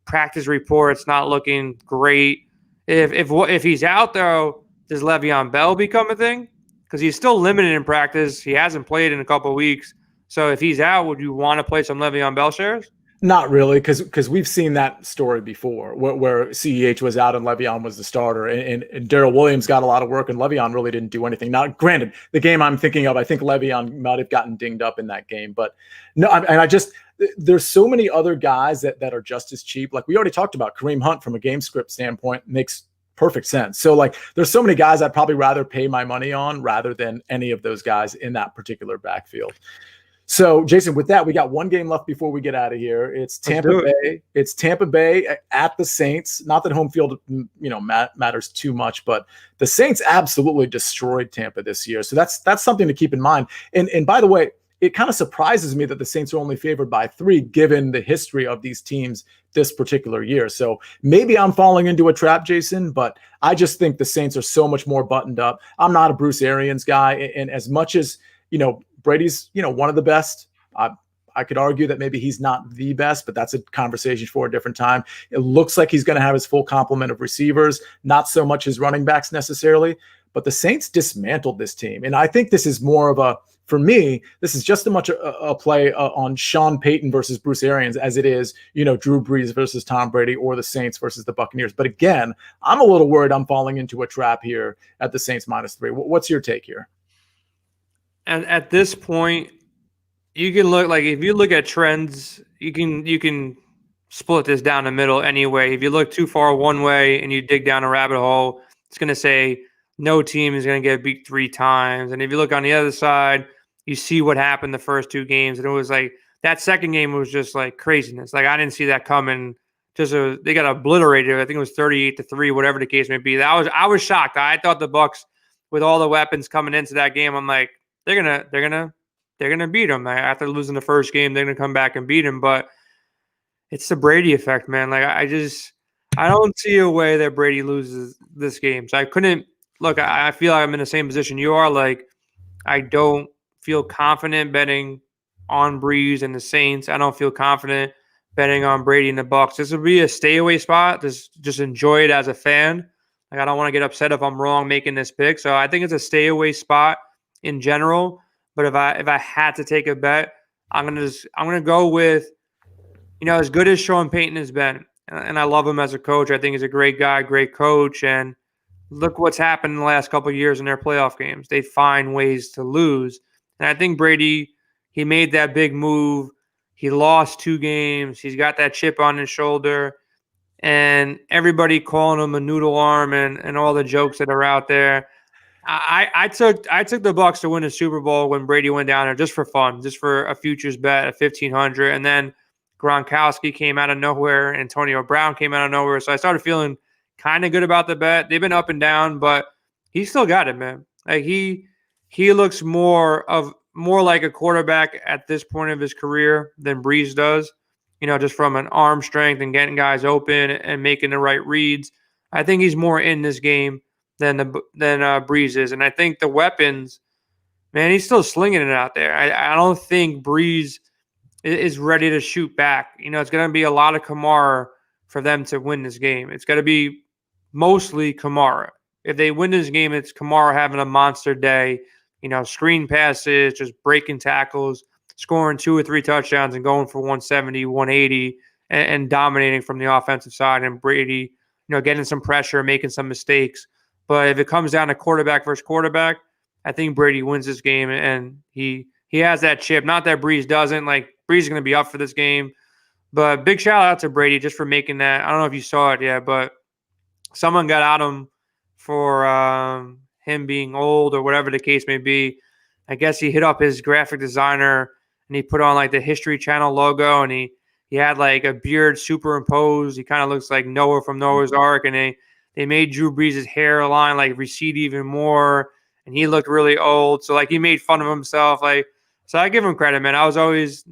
S2: practice reports not looking great. If he's out, though, does Le'Veon Bell become a thing? Because he's still limited in practice. He hasn't played in a couple of weeks. So if he's out, would you want to play some Le'Veon Bell shares?
S1: Not really, because we've seen that story before where CEH was out and Le'Veon was the starter. And Darrell Williams got a lot of work and Le'Veon really didn't do anything. Now, granted, the game I'm thinking of, I think Le'Veon might have gotten dinged up in that game. But no, there's so many other guys that are just as cheap. Like we already talked about, Kareem Hunt from a game script standpoint makes perfect sense. So like there's so many guys I'd probably rather pay my money on rather than any of those guys in that particular backfield. So Jason, with that, we got 1 game left before we get out of here. It's Tampa Bay. It's Tampa Bay at the Saints. Not that home field, matters too much, but the Saints absolutely destroyed Tampa this year. So that's something to keep in mind. And by the way, it kind of surprises me that the Saints are only favored by 3, given the history of these teams this particular year. So maybe I'm falling into a trap, Jason, but I just think the Saints are so much more buttoned up. I'm not a Bruce Arians guy. And as much as, Brady's, one of the best, I could argue that maybe he's not the best, but that's a conversation for a different time. It looks like he's going to have his full complement of receivers, not so much his running backs necessarily, but the Saints dismantled this team. And I think this is more of for me, this is just as much a play on Sean Payton versus Bruce Arians as it is, Drew Brees versus Tom Brady or the Saints versus the Buccaneers. But again, I'm a little worried I'm falling into a trap here at the Saints -3. What's your take here?
S2: And at this point, you can look like if you look at trends, you can split this down the middle anyway. If you look too far one way and you dig down a rabbit hole, it's going to say no team is going to get beat 3 times. And if you look on the other side, you see what happened the first 2 games. And it was like that second game was just like craziness. Like I didn't see that coming. They got obliterated. I think it was 38-3, whatever the case may be. I was shocked. I thought the Bucs, with all the weapons coming into that game, I'm like, they're gonna beat them. After losing the first game, they're gonna come back and beat them. But it's the Brady effect, man. Like I don't see a way that Brady loses this game. So I couldn't look. I feel like I'm in the same position you are. Like I don't feel confident betting on Breeze and the Saints. I don't feel confident betting on Brady and the Bucs. This would be a stay away spot. Just enjoy it as a fan. Like I don't want to get upset if I'm wrong making this pick. So I think it's a stay away spot in general. But if I had to take a bet, I'm gonna go with, as good as Sean Payton has been, and I love him as a coach. I think he's a great guy, great coach. And look what's happened in the last couple of years in their playoff games. They find ways to lose. And I think Brady, he made that big move. He lost 2 games. He's got that chip on his shoulder. And everybody calling him a noodle arm and all the jokes that are out there. I took the Bucs to win the Super Bowl when Brady went down there just for fun, just for a futures bet at 1,500. And then Gronkowski came out of nowhere. Antonio Brown came out of nowhere. So I started feeling kind of good about the bet. They've been up and down, but he still got it, man. Like he looks more like a quarterback at this point of his career than Breeze does. Just from an arm strength and getting guys open and making the right reads. I think he's more in this game than Breeze is, and I think the weapons, man, he's still slinging it out there. I don't think Breeze is ready to shoot back. It's going to be a lot of Kamara for them to win this game. It's going to be mostly Kamara. If they win this game, it's Kamara having a monster day. Screen passes, just breaking tackles, scoring 2 or 3 touchdowns and going for 170, 180 and dominating from the offensive side. And Brady, getting some pressure, making some mistakes. But if it comes down to quarterback versus quarterback, I think Brady wins this game, and he has that chip. Not that Breeze doesn't. Like, Breeze is going to be up for this game. But big shout out to Brady just for making that. I don't know if you saw it yet, but someone got at him for him being old or whatever the case may be. I guess he hit up his graphic designer, and he put on like the History Channel logo, and he had like a beard superimposed. He kind of looks like Noah from Noah's Ark, and they made Drew Brees' hairline like recede even more, and he looked really old. So like he made fun of himself. Like, so I give him credit, man. I was always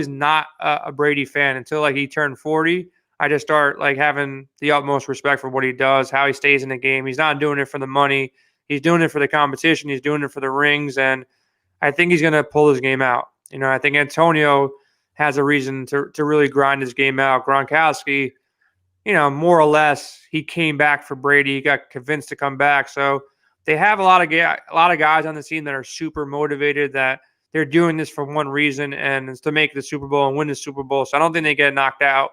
S2: not a Brady fan until like he turned 40. I just start like having the utmost respect for what he does, how he stays in the game. He's not doing it for the money. He's doing it for the competition. He's doing it for the rings, and I think he's going to pull his game out. I think Antonio has a reason to really grind his game out. Gronkowski, more or less, he came back for Brady. He got convinced to come back. So they have a lot of guys on the team that are super motivated, that they're doing this for one reason, and it's to make the Super Bowl and win the Super Bowl. So I don't think they get knocked out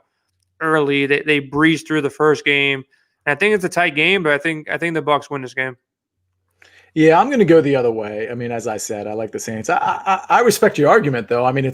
S2: early. They breeze through the first game. And I think it's a tight game, but I think the Bucs win this game.
S1: Yeah, I'm going to go the other way. I mean, as I said, I like the Saints. I respect your argument, though. I mean,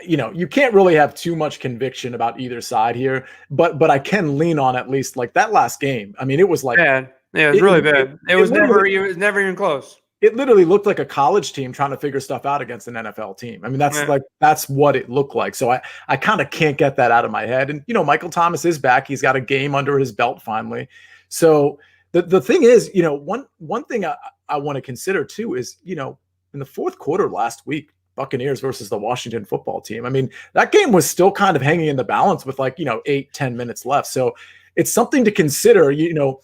S1: you can't really have too much conviction about either side here, but I can lean on at least like that last game. I mean, it was like
S2: bad. Yeah, it was really bad. It was never even close.
S1: It literally looked like a college team trying to figure stuff out against an NFL team. I mean, that's what it looked like. So I kind of can't get that out of my head. And Michael Thomas is back. He's got a game under his belt finally. So the thing is, one thing I want to consider too is, in the fourth quarter last week, Buccaneers versus the Washington football team. I mean, that game was still kind of hanging in the balance with 8-10 minutes left. So it's something to consider.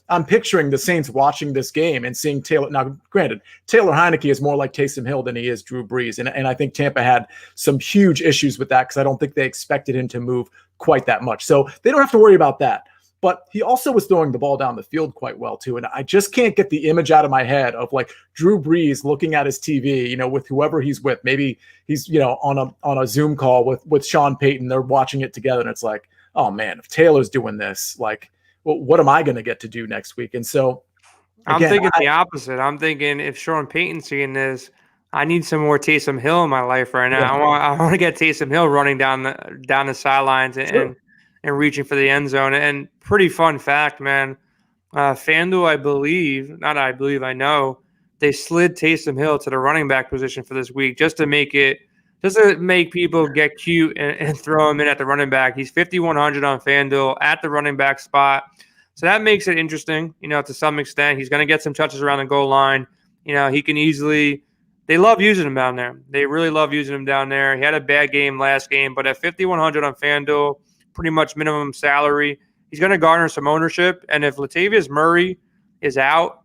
S1: I'm picturing the Saints watching this game and seeing Taylor. Now, granted, Taylor Heineke is more like Taysom Hill than he is Drew Brees. And I think Tampa had some huge issues with that because I don't think they expected him to move quite that much. So they don't have to worry about that. But he also was throwing the ball down the field quite well, too. And I just can't get the image out of my head of Drew Brees looking at his TV, with whoever he's with. Maybe he's, on a Zoom call with Sean Payton. They're watching it together. And it's like, oh, man, if Taylor's doing this, what am I going to get to do next week? And so
S2: again, I'm thinking the opposite. I'm thinking if Sean Payton's seeing this, I need some more Taysom Hill in my life right now. Yeah. I want to get Taysom Hill running down the sidelines and reaching for the end zone. And pretty fun fact, man, FanDuel, I know, they slid Taysom Hill to the running back position for this week just to make people get cute and throw him in at the running back. He's 5,100 on FanDuel at the running back spot. So that makes it interesting, to some extent. He's going to get some touches around the goal line. He can easily – they love using him down there. They really love using him down there. He had a bad game last game, but at 5,100 on FanDuel, pretty much minimum salary, he's going to garner some ownership. And if Latavius Murray is out,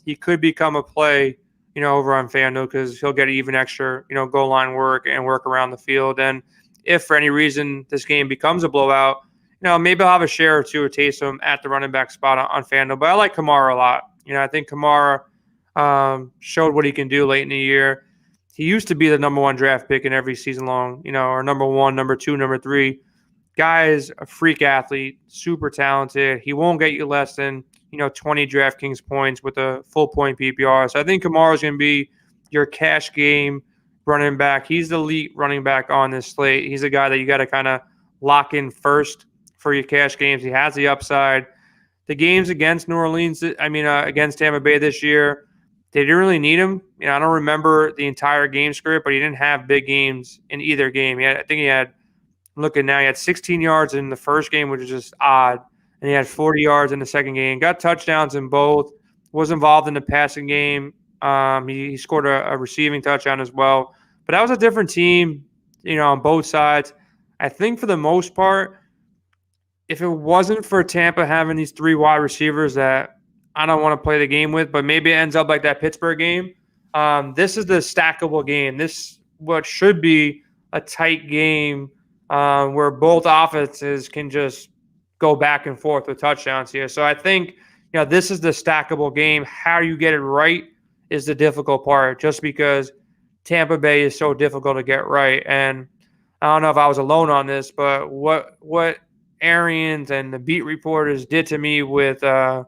S2: he could become a play, over on FanDuel because he'll get even extra, goal line work and work around the field. And if for any reason this game becomes a blowout, maybe I'll have a share or two of Taysom at the running back spot on FanDuel. But I like Kamara a lot. I think Kamara showed what he can do late in the year. He used to be the number 1 draft pick in every season long, or number 1, number 2, number 3. guy is a freak athlete, super talented. He won't get you less than 20 DraftKings points with a full point PPR. So I think Kamara's going to be your cash game running back. He's the elite running back on this slate. He's a guy that you got to kind of lock in first for your cash games. He has the upside. The games against against Tampa Bay this year, they didn't really need him. I don't remember the entire game script, but he didn't have big games in either game. He had 16 yards in the first game, which is just odd. And he had 40 yards in the second game. Got touchdowns in both. Was involved in the passing game. He scored a receiving touchdown as well. But that was a different team, on both sides. I think for the most part, if it wasn't for Tampa having these 3 wide receivers that I don't want to play the game with, but maybe it ends up like that Pittsburgh game, this is the stackable game. This what should be a tight game where both offenses can just go back and forth with touchdowns here. So I think this is the stackable game. How you get it right is the difficult part, just because Tampa Bay is so difficult to get right. And I don't know if I was alone on this, but what Arians and the beat reporters did to me with the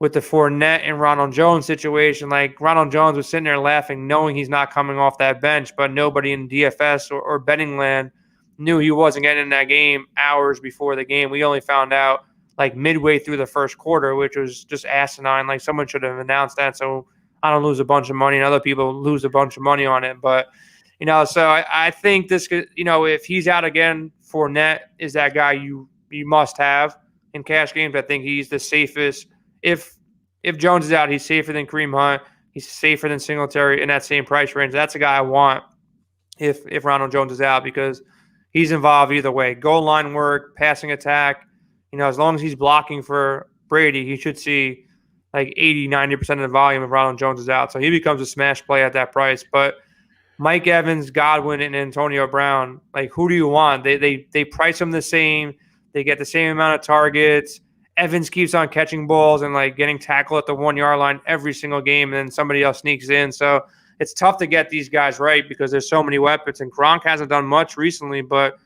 S2: Fournette and Ronald Jones situation. Like, Ronald Jones was sitting there laughing, knowing he's not coming off that bench, but nobody in DFS or betting land knew he wasn't getting in that game hours before the game. We only found out like midway through the first quarter, which was just asinine. Like, someone should have announced that so I don't lose a bunch of money and other people lose a bunch of money on it. But, so I think this could, if he's out again, Fournette is that guy you must have in cash games. I think he's the safest. If Jones is out, he's safer than Kareem Hunt. He's safer than Singletary in that same price range. That's a guy I want if Ronald Jones is out, because he's involved either way. Goal line work, passing attack. As long as he's blocking for Brady, he should see like 80, 90% of the volume if Ronald Jones is out. So he becomes a smash play at that price. But Mike Evans, Godwin, and Antonio Brown, like, who do you want? They price them the same. They get the same amount of targets. Evans keeps on catching balls and like getting tackled at the 1 yard line every single game, and then somebody else sneaks in. So it's tough to get these guys right because there's so many weapons. And Gronk hasn't done much recently, but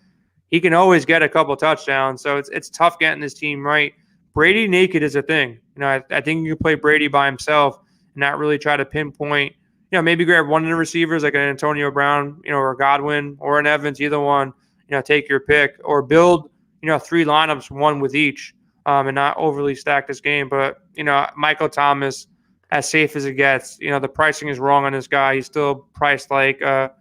S2: he can always get a couple touchdowns. So it's tough getting this team right. Brady naked is a thing. I think you can play Brady by himself and not really try to pinpoint. Maybe grab one of the receivers like an Antonio Brown, or Godwin or an Evans, either one. Take your pick, or build 3 lineups, one with each. And not overly stack this game. But, Michael Thomas, as safe as it gets, the pricing is wrong on this guy. He's still priced like a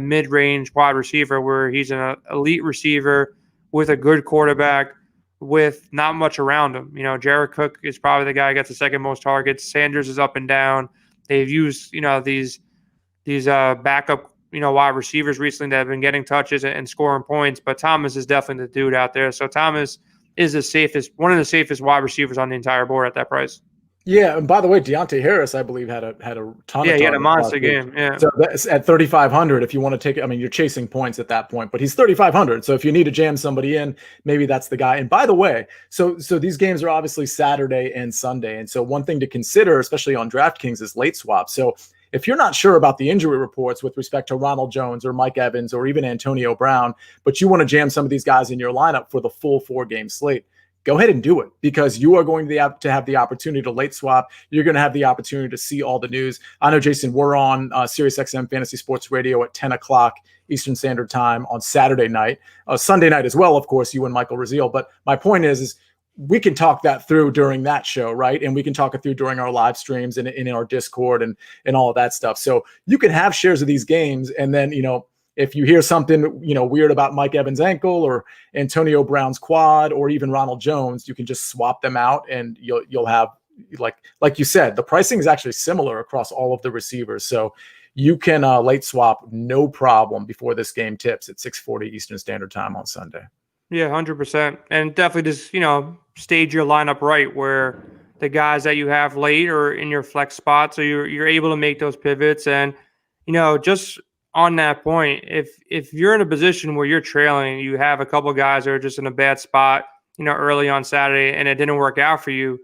S2: mid-range wide receiver, where he's an elite receiver with a good quarterback with not much around him. Jared Cook is probably the guy who gets the second most targets. Sanders is up and down. They've used, these backup, wide receivers recently that have been getting touches and scoring points. But Thomas is definitely the dude out there. So Thomas is one of the safest wide receivers on the entire board at that price.
S1: Yeah, and by the way, Deontay Harris, I believe, had a ton.
S2: Yeah, he had a monster game. Yeah,
S1: so that's at 3,500. If you want to take it, you're chasing points at that point, but he's 3,500. So if you need to jam somebody in, maybe that's the guy. And by the way, so these games are obviously Saturday and Sunday, and so one thing to consider, especially on DraftKings, is late swap. So if you're not sure about the injury reports with respect to Ronald Jones or Mike Evans or even Antonio Brown, but you want to jam some of these guys in your lineup for the full 4-game slate, go ahead and do it, because you are going to have the opportunity to late swap. You're going to have the opportunity to see all the news. I know, Jason, we're on SiriusXM Fantasy Sports Radio at 10 o'clock Eastern Standard Time on Saturday night. Sunday night as well, of course, you and Michael Raziel. But my point is we can talk that through during that show, right? And we can talk it through during our live streams and in our Discord and all of that stuff. So you can have shares of these games, and then, if you hear something, weird about Mike Evans' ankle or Antonio Brown's quad or even Ronald Jones, you can just swap them out, and you'll have, like you said, the pricing is actually similar across all of the receivers. So you can late swap no problem before this game tips at 6:40 Eastern Standard Time on Sunday.
S2: Yeah, 100%. And definitely just, stage your lineup right, where the guys that you have late or in your flex spot, so you're able to make those pivots. And, just on that point, if you're in a position where you're trailing, you have a couple guys that are just in a bad spot, early on Saturday, and it didn't work out for you,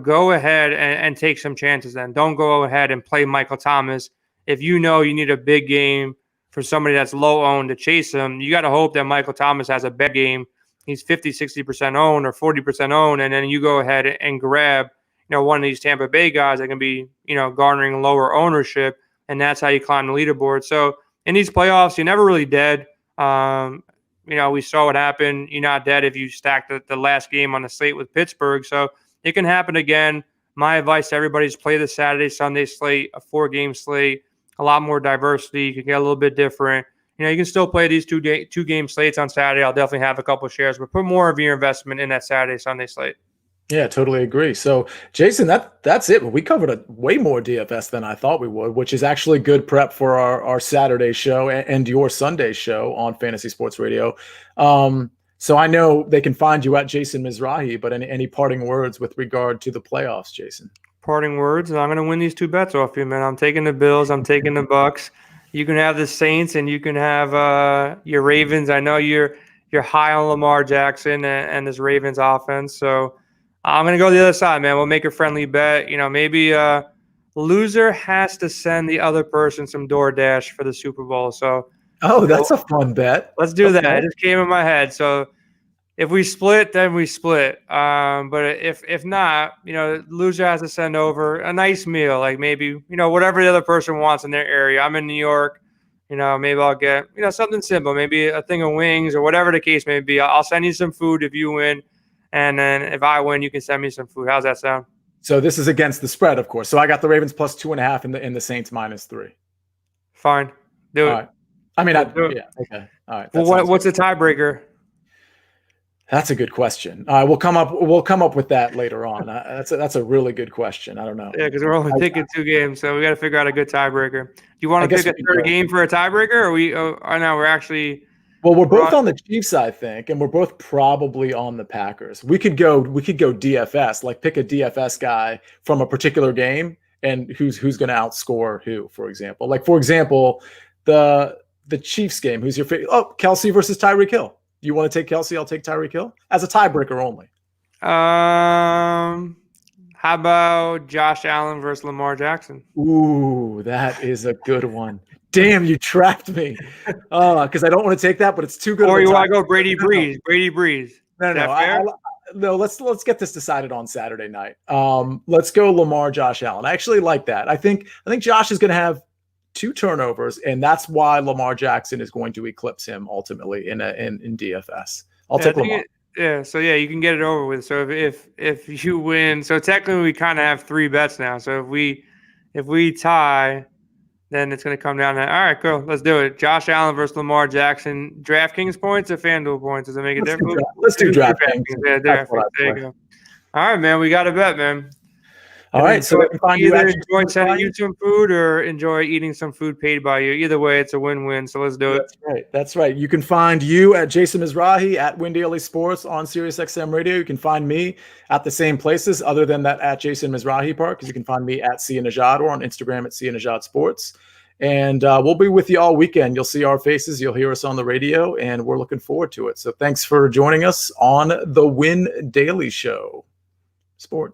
S2: go ahead and take some chances then. Don't go ahead and play Michael Thomas. If you need a big game for somebody that's low owned to chase him, you got to hope that Michael Thomas has a bad game he's 50, 60% owned or 40% owned, and then you go ahead and grab, one of these Tampa Bay guys that can be, garnering lower ownership, and that's how you climb the leaderboard. So in these playoffs, you're never really dead. We saw what happened. You're not dead if you stack the last game on the slate with Pittsburgh. So it can happen again. My advice to everybody is play the Saturday, Sunday slate, a 4-game slate, a lot more diversity. You can get a little bit different. You can still play these two-game slates on Saturday. I'll definitely have a couple shares, but put more of your investment in that Saturday, Sunday slate.
S1: Yeah, totally agree. So, Jason, that's it. We covered way more DFS than I thought we would, which is actually good prep for our Saturday show and your Sunday show on Fantasy Sports Radio. So I know they can find you at Jason Mizrahi, but any parting words with regard to the playoffs, Jason?
S2: Parting words, I'm going to win these 2 bets off you, man. I'm taking the Bills. I'm taking the Bucks. You can have the Saints, and you can have your Ravens. I know you're high on Lamar Jackson and this Ravens offense, so I'm going to go the other side, man. We'll make a friendly bet. Maybe loser has to send the other person some DoorDash for the Super Bowl. So,
S1: that's a fun bet.
S2: Let's do that. It just came in my head. So if we split, then we split. But if not, loser has to send over a nice meal, like maybe, whatever the other person wants in their area. I'm in New York. Maybe I'll get, something simple, maybe a thing of wings or whatever the case may be. I'll send you some food if you win. And then if I win, you can send me some food. How's that sound?
S1: So this is against the spread, of course. So I got the Ravens plus 2.5 and the Saints -3.
S2: Fine. Do it.
S1: Right. I mean, okay. All right.
S2: Well, what's the tiebreaker?
S1: That's a good question. We'll come up with that later on. That's a really good question. I don't know.
S2: Yeah, because we're only picking 2 games, so we got to figure out a good tiebreaker. Do you want to pick a third game for a tiebreaker, or I know we're actually?
S1: Well, we're both on the Chiefs, I think, and we're both probably on the Packers. We could go DFS, like pick a DFS guy from a particular game and who's going to outscore who, for example. Like, for example, the Chiefs game, who's your favorite? Oh, Kelsey versus Tyreek Hill. You want to take Kelsey? I'll take Tyreek Hill as a tiebreaker only.
S2: How about Josh Allen versus Lamar Jackson?
S1: Ooh, that is a good one. Damn, you trapped me. Because I don't want to take that, but it's too good.
S2: Or you want to go Brady Breeze? Brady Breeze.
S1: No. Let's get this decided on Saturday night. Let's go Lamar, Josh Allen. I actually like that. I think Josh is going to have 2 turnovers, and that's why Lamar Jackson is going to eclipse him ultimately in DFS. I'll take Lamar.
S2: So you can get it over with. So if you win, so technically we kind of have 3 bets now. So if we tie, then it's going to come down to, all right, cool, let's do it. Josh Allen versus Lamar Jackson. DraftKings points or FanDuel points? Does it make a difference?
S1: Let's do DraftKings.
S2: Yeah, there you go. All right, man, we got a bet, man.
S1: All right, so
S2: either enjoy sending you some food or enjoy eating some food paid by you. Either way, it's a win-win. So let's do it.
S1: That's right. You can find you at Jason Mizrahi at Win Daily Sports on SiriusXM Radio. You can find me at the same places, other than that at Jason Mizrahi part, because you can find me at Sia Najad or on Instagram at Sia Najad Sports. And we'll be with you all weekend. You'll see our faces. You'll hear us on the radio, and we're looking forward to it. So thanks for joining us on the Win Daily Show Sports.